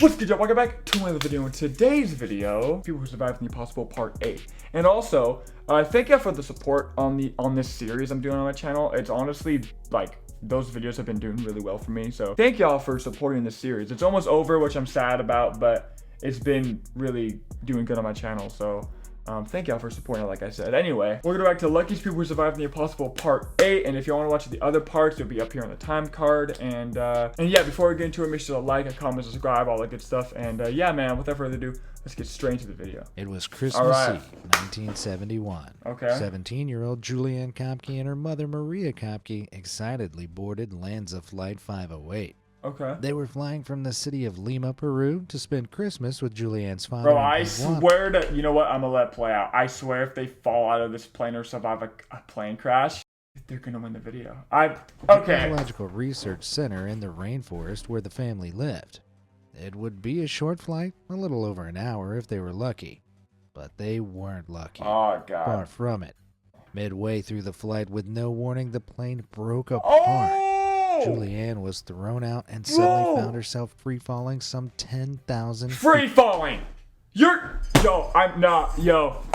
What's good, y'all? Welcome back to another video. In today's video, people who survived the impossible part 8. And also, thank you for the support on this series I'm doing on my channel. It's honestly like those videos have been doing really well for me. So thank y'all for supporting this series. It's almost over, which I'm sad about, but it's been really doing good on my channel. So thank y'all for supporting it, like I said. Anyway, we're gonna go back to Lucky's People Who Survived the Impossible Part 8, and if you want to watch the other parts, it'll be up here on the time card. And yeah, before we get into it, make sure to like, comment, subscribe, all that good stuff. And yeah, man, without further ado, let's get straight into the video. It was Christmas Eve, 1971. Okay. 17-year-old Julianne Kopke and her mother Maria Kopke excitedly boarded Lanza Flight 508. Okay. They were flying from the city of Lima, Peru, to spend Christmas with Julianne's father. Bro, I swear to, you know what? I'm gonna let it play out. I swear if they fall out of this plane or survive a plane crash, they're gonna win the video. Okay. Ecological Research Center in the rainforest where the family lived. It would be a short flight, a little over an hour if they were lucky. But they weren't lucky. Oh, God. Far from it. Midway through the flight, with no warning, the plane broke apart. Oh! Julianne was thrown out and suddenly found herself free-falling some 10,000 feet. Free-falling!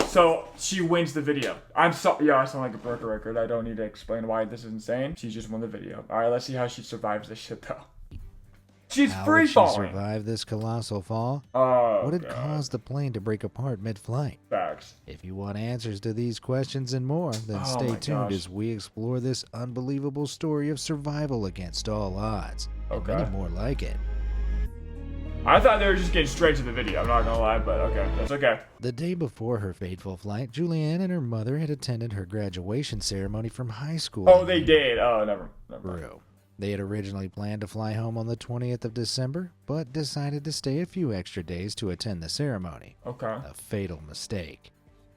So she wins the video. I sound like a broken record. I don't need to explain why this is insane. She just won the video. Alright, let's see how she survives this shit, though. She's free-falling. How would she survive this colossal fall? Oh, what had caused the plane to break apart mid-flight? Facts. If you want answers to these questions and more, then stay tuned as we explore this unbelievable story of survival against all odds. Okay. And many more like it. I thought they were just getting straight to the video. I'm not gonna lie, but okay, that's okay. The day before her fateful flight, Julianne and her mother had attended her graduation ceremony from high school. Oh, they did. Oh, never. Peru. They had originally planned to fly home on the 20th of December, but decided to stay a few extra days to attend the ceremony. Okay. A fatal mistake.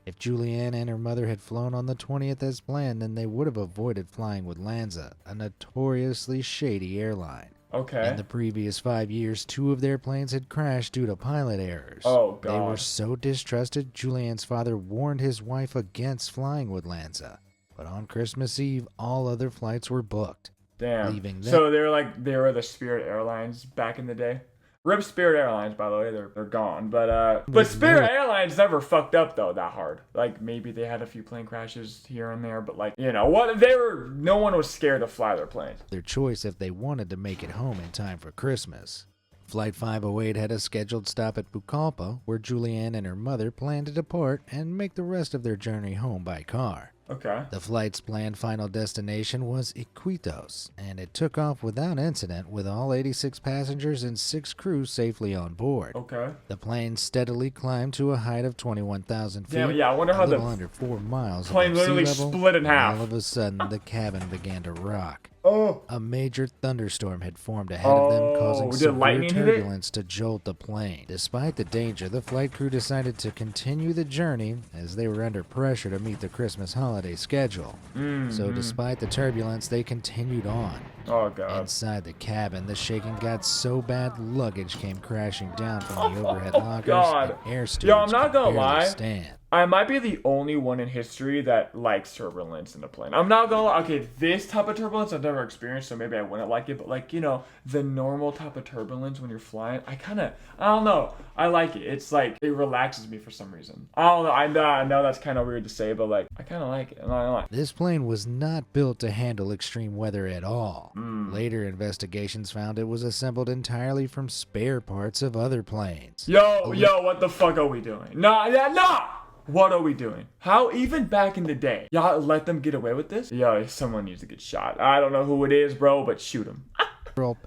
If Julianne and her mother had flown on the 20th as planned, then they would have avoided flying with Lanza, a notoriously shady airline. Okay. In the previous 5 years, 2 of their planes had crashed due to pilot errors. Oh, God. They were so distrusted, Julianne's father warned his wife against flying with Lanza. But on Christmas Eve, all other flights were booked. Damn. So they were the Spirit Airlines back in the day. RIP Spirit Airlines, by the way, they're gone. But Spirit Airlines never fucked up though that hard. Like maybe they had a few plane crashes here and there, but like no one was scared to fly their planes. Their choice if they wanted to make it home in time for Christmas. Flight 508 had a scheduled stop at Pucallpa, where Julianne and her mother planned to depart and make the rest of their journey home by car. Okay. The flight's planned final destination was Iquitos, and it took off without incident with all 86 passengers and 6 crew safely on board. Okay. The plane steadily climbed to a height of 21,000 feet. Damn, yeah, I wonder how the under 4 miles plane literally level, split in half. All of a sudden, the cabin began to rock. Oh. A major thunderstorm had formed ahead of them, causing severe turbulence to jolt the plane. Despite the danger, the flight crew decided to continue the journey as they were under pressure to meet the Christmas holiday schedule. So despite the turbulence, they continued on. Oh, God. Inside the cabin, the shaking got so bad luggage came crashing down from the overhead lockers and air stewards I'm not gonna lie. stand. I might be the only one in history that likes turbulence in a plane. I'm not gonna lie. Okay, this type of turbulence I've never experienced, so maybe I wouldn't like it. But like, the normal type of turbulence when you're flying, I don't know. I like it. It's like, it relaxes me for some reason. I don't know. I know that's kind of weird to say, but like, I kind of like it. I'm not gonna lie. This plane was not built to handle extreme weather at all. Later investigations found it was assembled entirely from spare parts of other planes. Yo, what the fuck are we doing? Nah! What are we doing? How, even back in the day, y'all let them get away with this? Yo, someone needs to get shot. I don't know who it is, bro, but shoot him.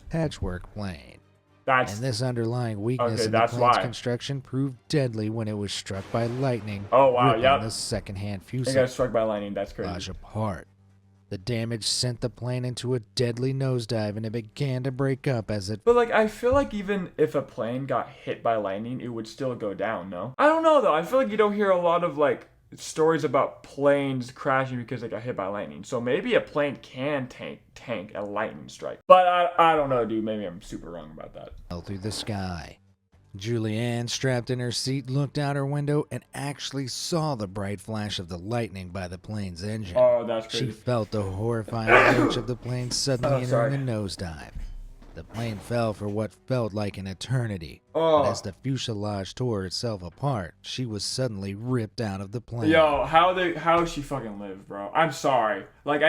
Patchwork plane. And this underlying weakness in the plane's construction proved deadly when it was struck by lightning. Oh, wow, yep. The second-hand fuselage. It got struck by lightning, that's crazy. Apart. The damage sent the plane into a deadly nosedive, and it began to break up as it... But, like, I feel like even if a plane got hit by lightning, it would still go down, no? I don't know, though. I feel like you don't hear a lot of, like, stories about planes crashing because they got hit by lightning. So maybe a plane can tank a lightning strike. But I don't know, dude. Maybe I'm super wrong about that. Fell through the sky. Julianne, strapped in her seat, looked out her window and actually saw the bright flash of the lightning by the plane's engine. Oh, that's crazy. She felt the horrifying lurch of the plane suddenly entering a nosedive. The plane fell for what felt like an eternity. But as the fuselage tore itself apart, she was suddenly ripped out of the plane. Yo, how she fucking lived, bro? I'm sorry. Like,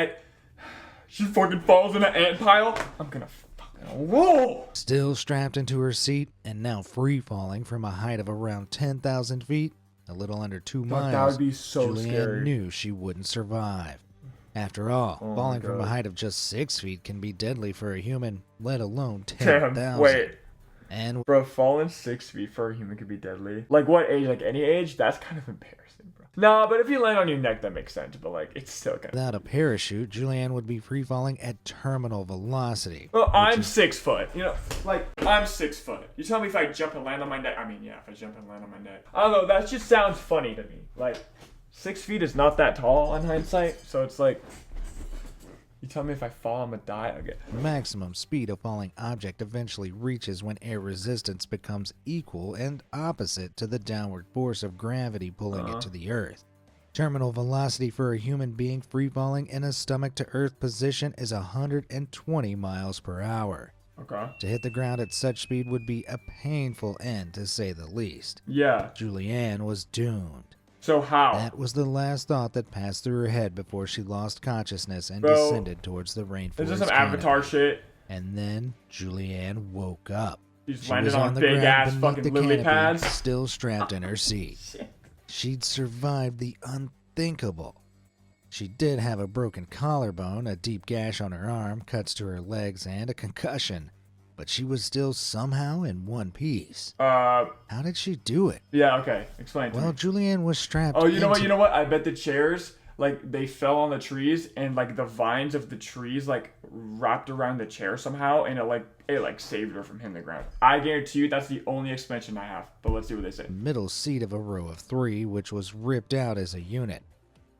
she fucking falls in an ant pile. I'm gonna fucking roll. Still strapped into her seat and now free falling from a height of around 10,000 feet, a little under 2 miles, that would be so Julianne scary. knew she wouldn't survive. After all, falling from a height of just 6 feet can be deadly for a human, let alone 10,000. Damn, wait. And bro, falling 6 feet for a human could be deadly. Like what age? Like any age? That's kind of embarrassing, bro. Nah, but if you land on your neck, that makes sense. But like, it's still kind of. Without a parachute, Julianne would be free falling at terminal velocity. Well, I'm 6 foot. You know, like I'm 6 foot. You tell me if I jump and land on my neck. I mean, yeah, if I jump and land on my neck. I don't know. That just sounds funny to me. Like 6 feet is not that tall in hindsight. So it's like. You tell me if I fall, I'm gonna die again. The maximum speed a falling object eventually reaches when air resistance becomes equal and opposite to the downward force of gravity pulling it to the earth. Terminal velocity for a human being free falling in a stomach to earth position is 120 miles per hour. Okay. To hit the ground at such speed would be a painful end, to say the least. Yeah. Julianne was doomed. So how? That was the last thought that passed through her head before she lost consciousness and descended towards the rainforest. Is this some Avatar shit? And then Julianne woke up. She's landed on big ass fucking lily pads. Still strapped in her seat. She'd survived the unthinkable. She did have a broken collarbone, a deep gash on her arm, cuts to her legs, and a concussion. But she was still somehow in one piece. How did she do it? Yeah, okay. Explain to me. Well, Julianne was strapped Oh, you know what? I bet the chairs, like, they fell on the trees, and, like, the vines of the trees, like, wrapped around the chair somehow, and it saved her from hitting the ground. I guarantee you that's the only explanation I have, but let's see what they say. Middle seat of a row of 3, which was ripped out as a unit.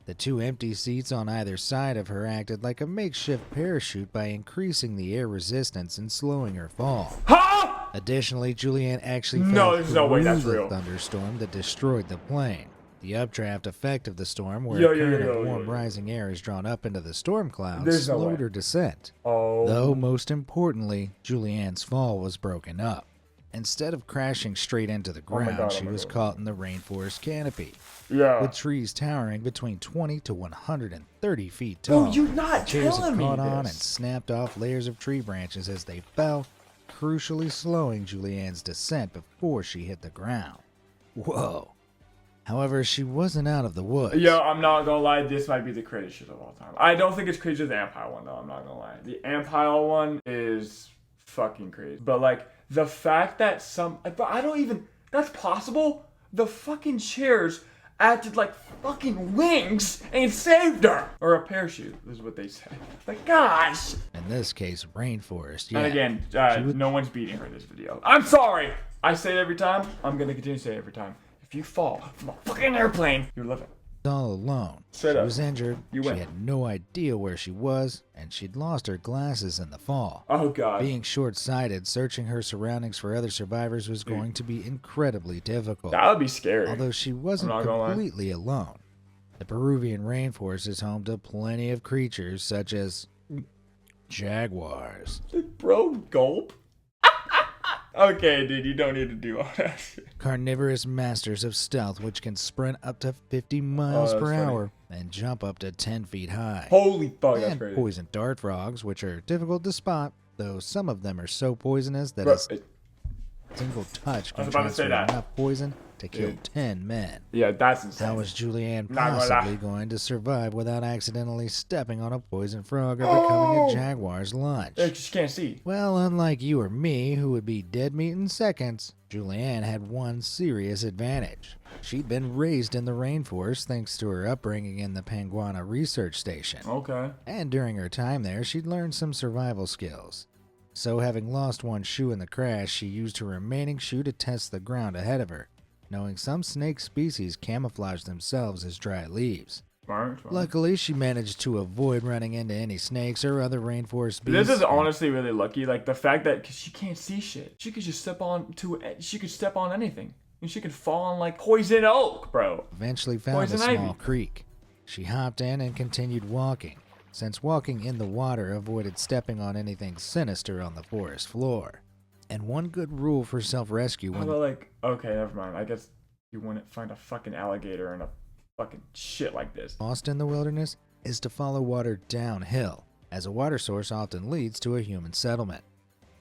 The 2 empty seats on either side of her acted like a makeshift parachute by increasing the air resistance and slowing her fall. Huh? Additionally, Julianne actually fell there's no way that's through real. the thunderstorm that destroyed the plane. The updraft effect of the storm, where a current of warm rising air is drawn up into the storm clouds, slowed her descent. Though, most importantly, Julianne's fall was broken up. Instead of crashing straight into the ground, she was caught in the rainforest canopy. Yeah. With trees towering between 20 to 130 feet tall. Oh, you're not Chairs telling me caught on this. and snapped off layers of tree branches as they fell, crucially slowing Julianne's descent before she hit the ground. Whoa. However, she wasn't out of the woods. Yo, I'm not gonna lie, this might be the craziest shit of all time. I don't think it's crazy as the Ant Pile one, though, I'm not gonna lie. The Ant Pile one is fucking crazy. But, like, the fact that but I don't even, that's possible? The fucking chairs acted like fucking wings and saved her. Or a parachute, is what they said. Like, gosh. In this case, rainforest, yeah. And again, no one's beating her in this video. I'm sorry. I say it every time. I'm gonna continue to say it every time. If you fall from a fucking airplane, you're living. All alone. Straight she up. was injured. You she win. had no idea where she was, and she'd lost her glasses in the fall. Oh, God. Being short-sighted, searching her surroundings for other survivors was going to be incredibly difficult. That would be scary. Although she wasn't I'm not gonna lie. completely alone. The Peruvian rainforest is home to plenty of creatures such as jaguars, Bro, gulp. Okay, dude, you don't need to do all that shit. carnivorous masters of stealth which can sprint up to 50 miles that's per funny. hour and jump up to 10 feet high. Holy fuck, that's And crazy. poison dart frogs, which are difficult to spot, though some of them are so poisonous that Bro, a single touch I can was about to say transfer that. enough poison to kill Dude. 10 men. yeah, that's insane. How was Julianne Not gonna lie. possibly going to survive without accidentally stepping on a poison frog or becoming a jaguar's lunch? You just can't see. Well, unlike you or me, who would be dead meat in seconds, Julianne had one serious advantage. She'd been raised in the rainforest thanks to her upbringing in the Panguana Research Station. Okay. And during her time there, she'd learned some survival skills. So having lost one shoe in the crash, she used her remaining shoe to test the ground ahead of her, knowing some snake species camouflage themselves as dry leaves. Smart. Luckily, she managed to avoid running into any snakes or other rainforest beasts. This is honestly really lucky. Like the fact that cause she can't see shit, she could just step on anything, and she could fall on like poison oak, bro. Eventually found Poison a small ivy. creek. She hopped in and continued walking. since walking in the water avoided stepping on anything sinister on the forest floor. And one good rule for self-rescue How about like, okay, never mind. I guess you wouldn't find a fucking alligator in a fucking shit like this. Lost in the wilderness is to follow water downhill, as a water source often leads to a human settlement.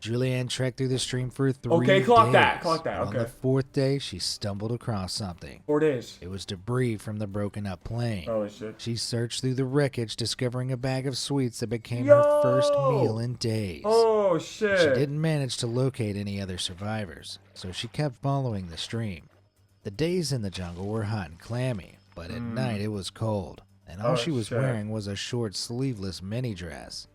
Julianne trekked through the stream for 3 days. Okay, clock that, okay. On the 4th day, she stumbled across something. 4 days. It was debris from the broken up plane. Holy shit. She searched through the wreckage, discovering a bag of sweets that became her first meal in days. Oh shit. She didn't manage to locate any other survivors, so she kept following the stream. The days in the jungle were hot and clammy, but at night it was cold, and all she was wearing was a short sleeveless mini dress.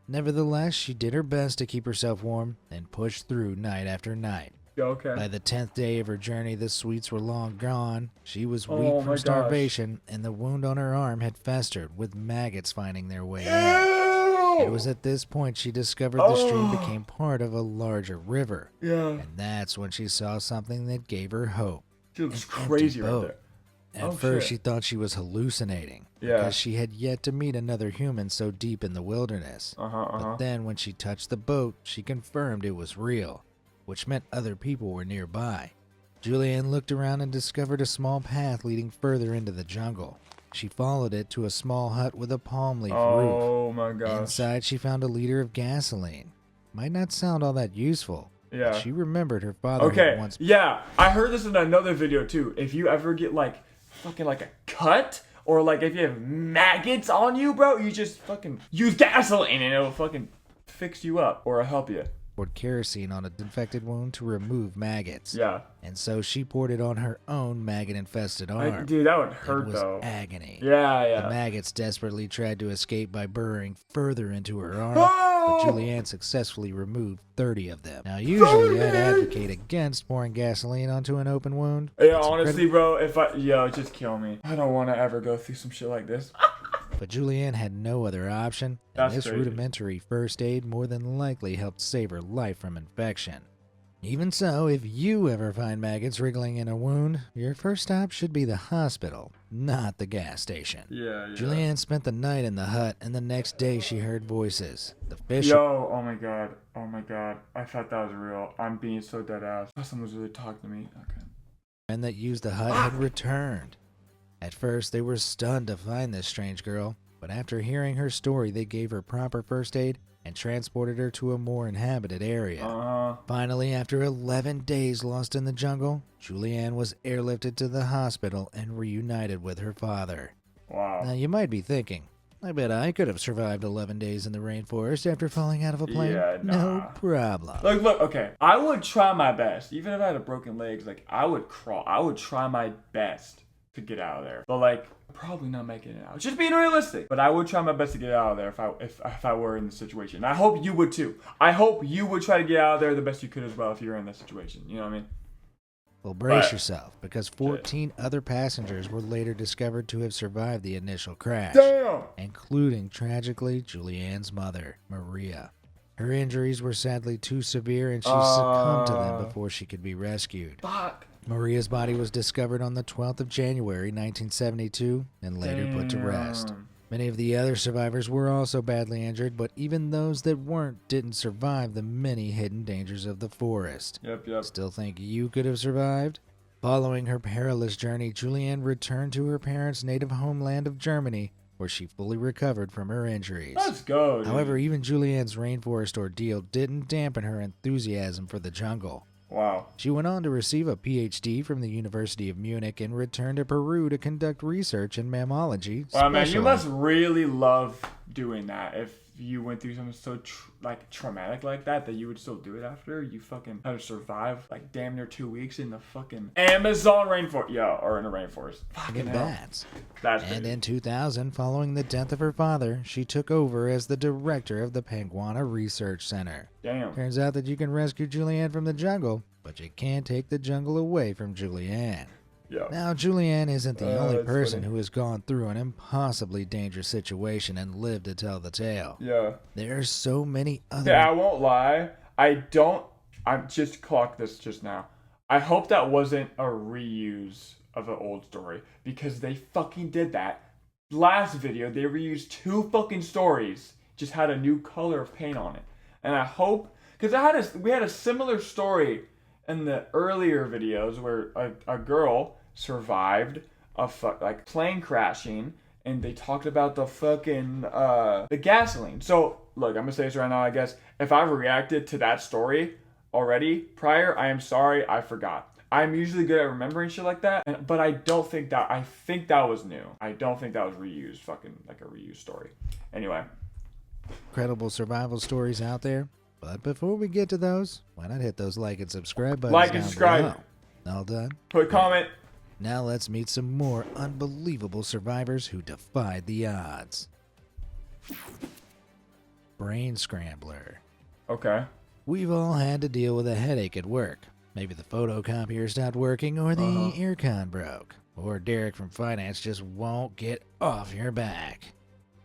Nevertheless, she did her best to keep herself warm and pushed through night after night. Okay. By the 10th day of her journey, the sweets were long gone. She was weak from starvation, and the wound on her arm had festered, with maggots finding their way in. It was at this point she discovered the stream became part of a larger river. Yeah. And that's when she saw something that gave her hope. She looks crazy right there. At first, she thought she was hallucinating, because she had yet to meet another human so deep in the wilderness. But then, when she touched the boat, she confirmed it was real, which meant other people were nearby. Julianne looked around and discovered a small path leading further into the jungle. She followed it to a small hut with a palm leaf roof. Oh my gosh. Inside, she found a liter of gasoline. Might not sound all that useful. Yeah. But she remembered her father had once... Yeah, I heard this in another video too. If you ever get like fucking like a cut, or like if you have maggots on you, bro, you just fucking use gasoline and it'll fucking fix you up or help you. Poured kerosene on a infected wound to remove maggots. Yeah. And so she poured it on her own maggot-infested arm. Dude, that would hurt it was though. Agony. Yeah. The maggots desperately tried to escape by burrowing further into her arm, but Julianne successfully removed 30 of them. Now, usually I'd advocate against pouring gasoline onto an open wound. Yeah, honestly, bro, just kill me. I don't want to ever go through some shit like this. But Julianne had no other option, and this rudimentary first aid more than likely helped save her life from infection. Even so, if you ever find maggots wriggling in a wound, your first stop should be the hospital, not the gas station. Yeah. Julianne spent the night in the hut, and the next day she heard voices. The fish... oh my god. I thought that was real. I'm being so dead ass. Someone's really talking to me. Okay. And that used the hut had returned. At first, they were stunned to find this strange girl, but after hearing her story, they gave her proper first aid and transported her to a more inhabited area. Finally, after 11 days lost in the jungle, Julianne was airlifted to the hospital and reunited with her father. Wow. Now, you might be thinking, I bet I could have survived 11 days in the rainforest after falling out of a plane. Yeah, nah. No problem. Look, okay. I would try my best. Even if I had broken legs, like, I would crawl. I would try my best to get out of there, but like probably not making it out. Just being realistic, but I would try my best to get out of there if I were in the situation. I hope you would too. I hope you would try to get out of there the best you could as well if you're in that situation. You know what I mean? Well, brace yourself, because 14 other passengers were later discovered to have survived the initial crash. Damn! Including, tragically, Julianne's mother, Maria. Her injuries were sadly too severe, and she succumbed to them before she could be rescued. Fuck. Maria's body was discovered on the 12th of January, 1972, and later put to rest. Many of the other survivors were also badly injured, but even those that weren't didn't survive the many hidden dangers of the forest. Yep. Still think you could have survived? Following her perilous journey, Julianne returned to her parents' native homeland of Germany, where she fully recovered from her injuries. Let's go, dude. However, even Julianne's rainforest ordeal didn't dampen her enthusiasm for the jungle. Wow. She went on to receive a PhD from the University of Munich and returned to Peru to conduct research in mammalogy. Wow, man, you must really love doing that. If you went through something so traumatic like that you would still do it after you fucking had to survive like damn near 2 weeks in the fucking Amazon rainforest. Yeah, or in a rainforest. Fucking hell. And in 2000, following the death of her father, she took over as the director of the Panguana Research Center. Damn. Turns out that you can rescue Julianne from the jungle, but you can't take the jungle away from Julianne. Yeah. Now, Julianne isn't the only person who has gone through an impossibly dangerous situation and lived to tell the tale. Yeah. There are so many other... Yeah, I won't lie. I just clocked this just now. I hope that wasn't a reuse of an old story, because they fucking did that last video, they reused 2 fucking stories, just had a new color of paint on it. And I hope, because we had a similar story in the earlier videos where a girl survived a plane crashing, and they talked about the fucking the gasoline. So look, I'm gonna say this right now. I guess if I've reacted to that story already prior, I am sorry, I forgot. I'm usually good at remembering shit like that, but I think that was new. I don't think that was reused, fucking like a reused story. Anyway. Incredible survival stories out there. But before we get to those, why not hit those like and subscribe buttons Like and down subscribe. below. All done? Put a comment. Now let's meet some more unbelievable survivors who defied the odds. Brain Scrambler. Okay. We've all had to deal with a headache at work. Maybe the photocopier stopped working, or the aircon broke, or Derek from finance just won't get off your back.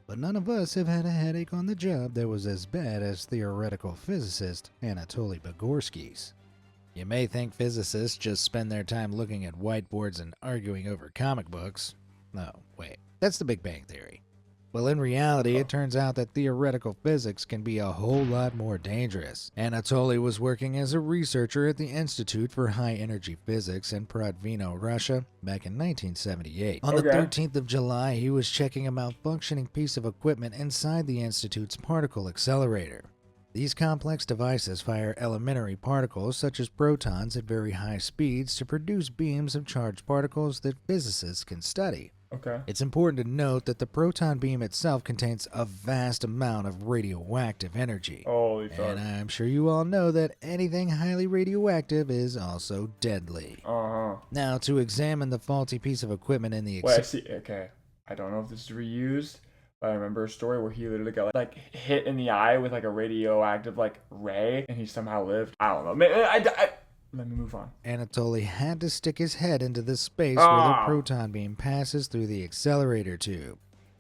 But none of us have had a headache on the job that was as bad as theoretical physicist Anatoly Bagorsky's. You may think physicists just spend their time looking at whiteboards and arguing over comic books. No, wait, that's the Big Bang Theory. Well, in reality, it turns out that theoretical physics can be a whole lot more dangerous. Anatoly was working as a researcher at the Institute for High Energy Physics in Prodvino, Russia, back in 1978. On the 13th of July, he was checking a malfunctioning piece of equipment inside the Institute's particle accelerator. These complex devices fire elementary particles such as protons at very high speeds to produce beams of charged particles that physicists can study. Okay. It's important to note that the proton beam itself contains a vast amount of radioactive energy. Holy fuck. And I'm sure you all know that anything highly radioactive is also deadly. Now, to examine the faulty piece of equipment in the Wait, I see. Okay. I don't know if this is reused, but I remember a story where he literally got like hit in the eye with like a radioactive like ray, and he somehow lived. I don't know. Let me move on. Anatoly had to stick his head into the space where the proton beam passes through the accelerator tube.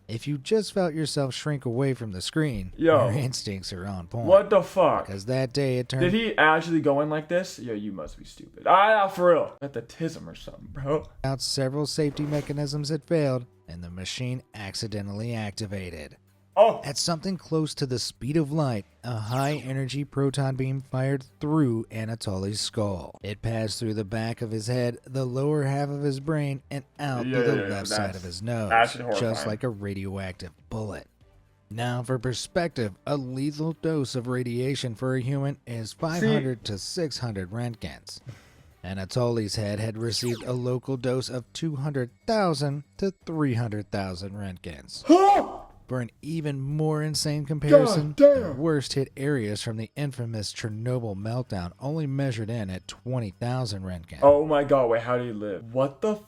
If you just felt yourself shrink away from the screen, your instincts are on point. What the fuck? Because that day it turned... Did he actually go in like this? Yo, you must be stupid. For real. Got the tism or something, bro. Out several safety mechanisms had failed, and the machine accidentally activated. At something close to the speed of light, a high-energy proton beam fired through Anatoly's skull. It passed through the back of his head, the lower half of his brain, and out to the left side of his nose, just like a radioactive bullet. Now, for perspective, a lethal dose of radiation for a human is 500 to 600 Roentgens. Anatoly's head had received a local dose of 200,000 to 300,000 Roentgens. For an even more insane comparison, the worst hit areas from the infamous Chernobyl meltdown only measured in at 20,000 Roentgen. Oh my god, wait, how did he live? What the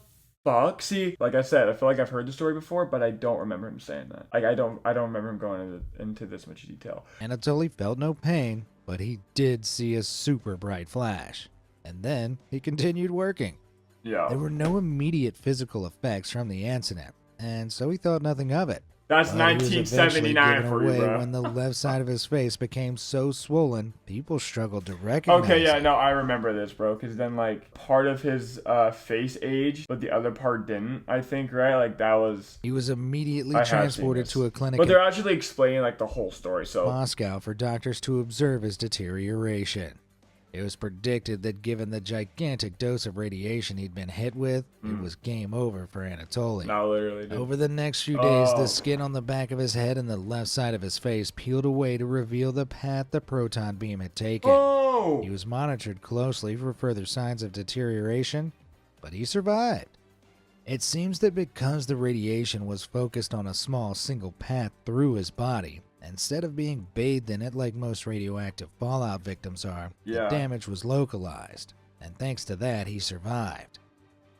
fuck? See, like I said, I feel like I've heard the story before, but I don't remember him saying that. Like, I don't remember him going into this much detail. Anatoly felt no pain, but he did see a super bright flash. And then he continued working. There were no immediate physical effects from the incident, and so he thought nothing of it. That's 1979 for you, bro. When the left side of his face became so swollen, people struggled to recognize Okay, yeah, it. no, I remember this, bro. Because then, like, part of his face aged, but the other part didn't, I think, right? Like, that was... He was immediately transported to a clinic But they're actually explaining, like, the whole story, so... Moscow for doctors to observe his deterioration. It was predicted that given the gigantic dose of radiation he'd been hit with, it was game over for Anatoly. No, literally. Dude. Over the next few days, the skin on the back of his head and the left side of his face peeled away to reveal the path the proton beam had taken. He was monitored closely for further signs of deterioration, but he survived. It seems that because the radiation was focused on a small single path through his body, instead of being bathed in it like most radioactive fallout victims are, the damage was localized, and thanks to that he survived.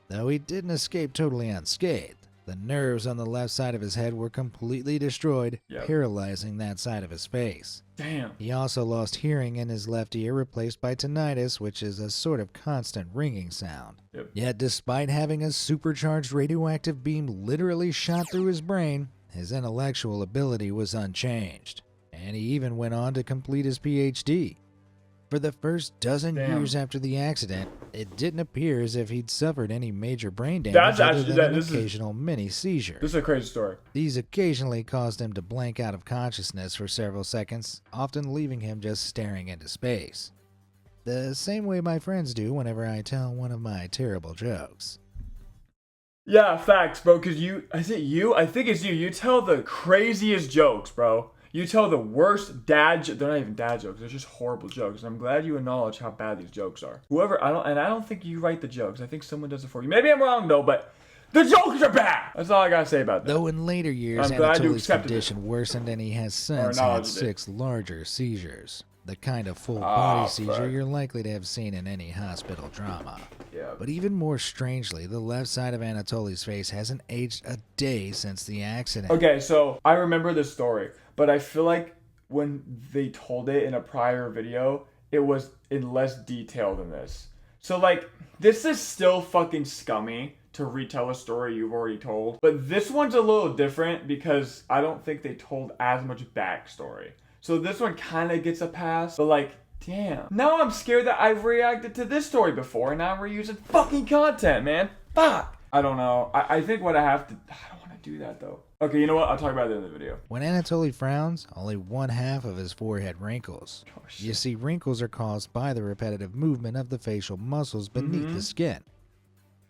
Though he didn't escape totally unscathed, the nerves on the left side of his head were completely destroyed, paralyzing that side of his face. Damn. He also lost hearing in his left ear, replaced by tinnitus, which is a sort of constant ringing sound. Yet despite having a supercharged radioactive beam literally shot through his brain, his intellectual ability was unchanged, and he even went on to complete his PhD. For the first dozen years after the accident, it didn't appear as if he'd suffered any major brain damage other than an occasional mini seizure. This is a crazy story. These occasionally caused him to blank out of consciousness for several seconds, often leaving him just staring into space. The same way my friends do whenever I tell one of my terrible jokes. Yeah, facts, bro, because I think it's you. You tell the craziest jokes, bro. You tell the worst they're not even dad jokes, they're just horrible jokes. And I'm glad you acknowledge how bad these jokes are. I don't think you write the jokes. I think someone does it for you. Maybe I'm wrong though, but the jokes are bad! That's all I gotta say about that. Though in later years, Anatoly's condition worsened and he has since had 6 larger seizures. The kind of full-body seizure you're likely to have seen in any hospital drama. Yeah. But even more strangely, the left side of Anatoly's face hasn't aged a day since the accident. Okay, so I remember this story, but I feel like when they told it in a prior video, it was in less detail than this. So like, this is still fucking scummy to retell a story you've already told, but this one's a little different because I don't think they told as much backstory. So this one kind of gets a pass, but like, damn. Now I'm scared that I've reacted to this story before and now we're using fucking content, man. Fuck. I don't know. I think what I don't want to do that though. Okay, you know what? I'll talk about it in the video. When Anatoly frowns, only 1/2 of his forehead wrinkles. Oh, you see, wrinkles are caused by the repetitive movement of the facial muscles beneath the skin.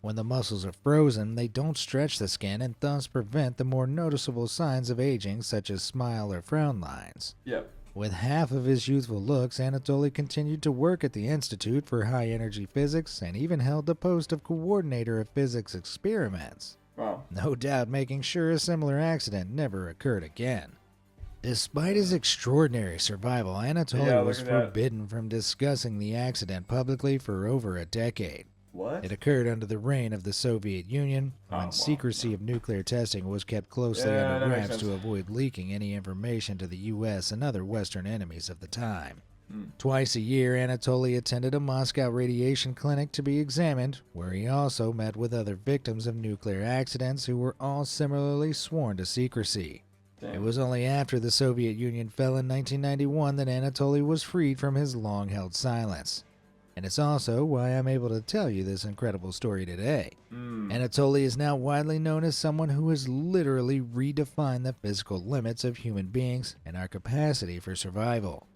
When the muscles are frozen, they don't stretch the skin and thus prevent the more noticeable signs of aging, such as smile or frown lines. Yep. With half of his youthful looks, Anatoly continued to work at the Institute for High Energy Physics and even held the post of coordinator of physics experiments. Wow. No doubt making sure a similar accident never occurred again. Despite his extraordinary survival, Anatoly was forbidden from discussing the accident publicly for over a decade. What? It occurred under the reign of the Soviet Union, when secrecy of nuclear testing was kept closely under wraps to avoid leaking any information to the U.S. and other Western enemies of the time. Twice a year, Anatoly attended a Moscow radiation clinic to be examined, where he also met with other victims of nuclear accidents who were all similarly sworn to secrecy. Damn. It was only after the Soviet Union fell in 1991 that Anatoly was freed from his long-held silence. And it's also why I'm able to tell you this incredible story today. Anatoly is now widely known as someone who has literally redefined the physical limits of human beings and our capacity for survival.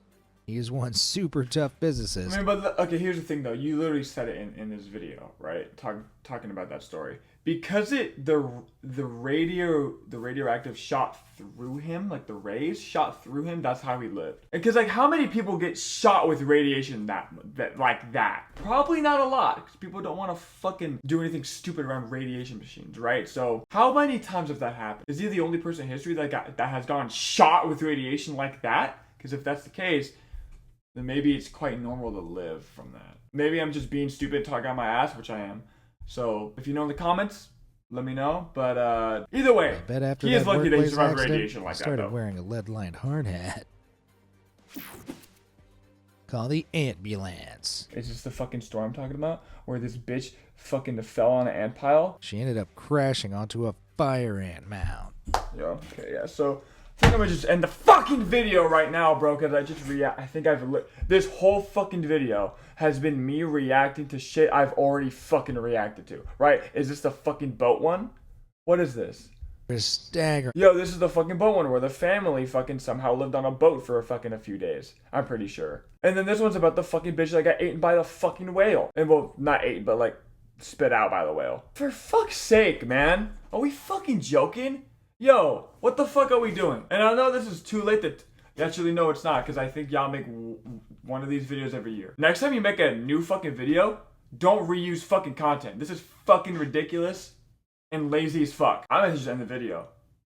He is one super tough physicist. I mean, but okay, here's the thing though. You literally said it in this video, right? Talking about that story. Because the radioactive shot through him, like the rays shot through him, that's how he lived. Because like, how many people get shot with radiation like that? Probably not a lot, because people don't want to fucking do anything stupid around radiation machines, right? So how many times has that happened? Is he the only person in history that has gotten shot with radiation like that? Because if that's the case, then maybe it's quite normal to live from that. Maybe I'm just being stupid, talking out my ass, which I am. So if you know in the comments, let me know. But either way, he is lucky that he survived radiation like that, though. Started wearing a lead-lined hard hat. Call the ambulance. Is this the fucking story I'm talking about? Where this bitch fucking fell on an ant pile? She ended up crashing onto a fire ant mound. Yeah, okay, yeah. So I think I'm gonna just end the fucking video right now, bro, because this whole fucking video has been me reacting to shit I've already fucking reacted to, right? Is this the fucking boat one? What is this? It's staggering. Yo, this is the fucking boat one where the family fucking somehow lived on a boat for a few days. I'm pretty sure. And then this one's about the fucking bitch that got eaten by the fucking whale. And well, not eaten, but like spit out by the whale. For fuck's sake, man. Are we fucking joking? Yo, what the fuck are we doing? And I know this is too late to... Actually, no, it's not, because I think y'all make one of these videos every year. Next time you make a new fucking video, don't reuse fucking content. This is fucking ridiculous and lazy as fuck. I'm gonna just end the video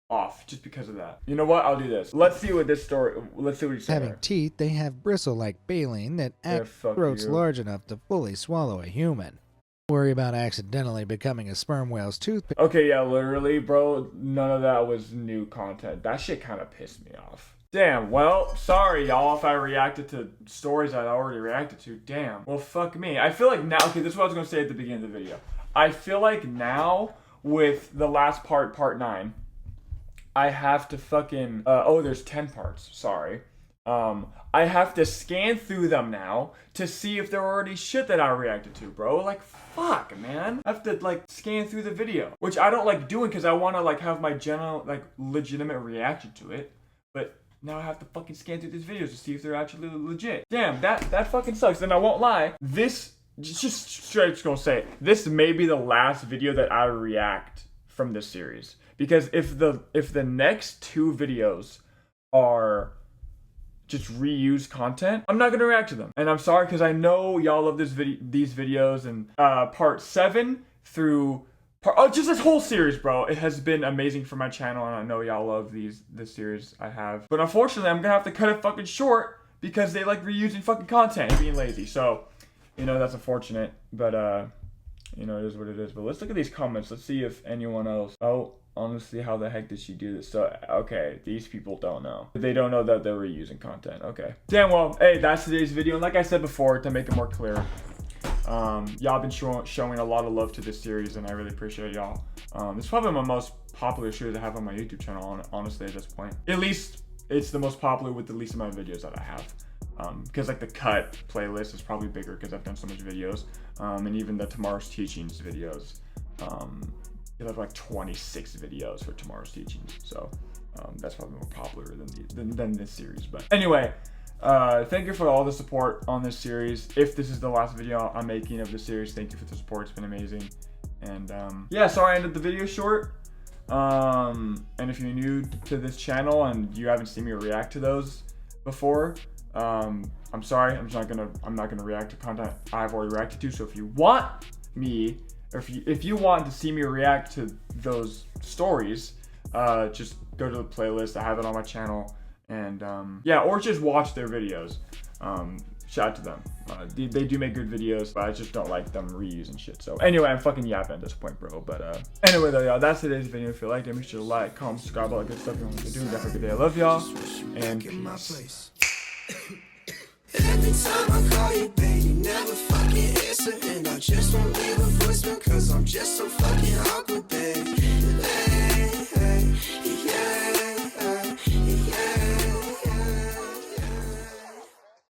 off just because of that. You know what? I'll do this. Let's see what he's saying. Having teeth, they have bristle like baleen that act throats large enough to fully swallow a human. Worry about accidentally becoming a sperm whale's toothpick. Okay, yeah, literally, bro, none of that was new content. That shit kind of pissed me off. Damn, well, sorry, y'all, if I reacted to stories I already reacted to. Damn. Well, fuck me. I feel like now, okay, this is what I was going to say at the beginning of the video. I feel like now, with the last part 9, I have to fucking, there's 10 parts, sorry. I have to scan through them now to see if they're already shit that I reacted to, bro. Like, fuck, man. I have to, like, scan through the video, which I don't like doing because I want to, like, have my general, like, legitimate reaction to it. But now I have to fucking scan through these videos to see if they're actually legit. Damn, that fucking sucks. And I won't lie, this, just straight gonna say it, this may be the last video that I react from this series. Because if the next 2 videos are just reused content, I'm not gonna react to them. And I'm sorry, because I know y'all love these videos, and part 7 through just this whole series, bro. It has been amazing for my channel, and I know y'all love this series I have. But unfortunately, I'm gonna have to cut it fucking short because they like reusing fucking content and being lazy. So, you know, that's unfortunate, but you know, it is what it is. But let's look at these comments. Let's see if anyone else. Oh, honestly, how the heck did she do this? So, okay, these people don't know. They don't know that they're reusing content. Okay. Damn, well, hey, that's today's video. And like I said before, to make it more clear, y'all been showing a lot of love to this series, and I really appreciate y'all. It's probably my most popular series I have on my YouTube channel, honestly, at this point. At least, it's the most popular with the least amount of videos that I have. Because like the cut playlist is probably bigger because I've done so much videos. And even the Tomorrow's Teachings videos. I have like 26 videos for Tomorrow's Teachings, so that's probably more popular than this series. But anyway, thank you for all the support on this series. If this is the last video I'm making of the series, thank you for the support. It's been amazing. And yeah, sorry I ended the video short. And if you're new to this channel and you haven't seen me react to those before, I'm sorry. I'm not gonna react to content I've already reacted to. So if you want me, or if you want to see me react to those stories, just go to the playlist. I have it on my channel, and yeah, or just watch their videos. Shout out to them. They do make good videos, but I just don't like them reusing shit. So anyway, I'm fucking yapping at this point, bro. But anyway, though, y'all, that's today's video. If you liked it, make sure to like, comment, subscribe, all that good stuff you want to do. Have a good day. I love y'all, and peace. Every time I call you, babe, you never fucking answer. And I just won't leave a voicemail, cause I'm just so fucking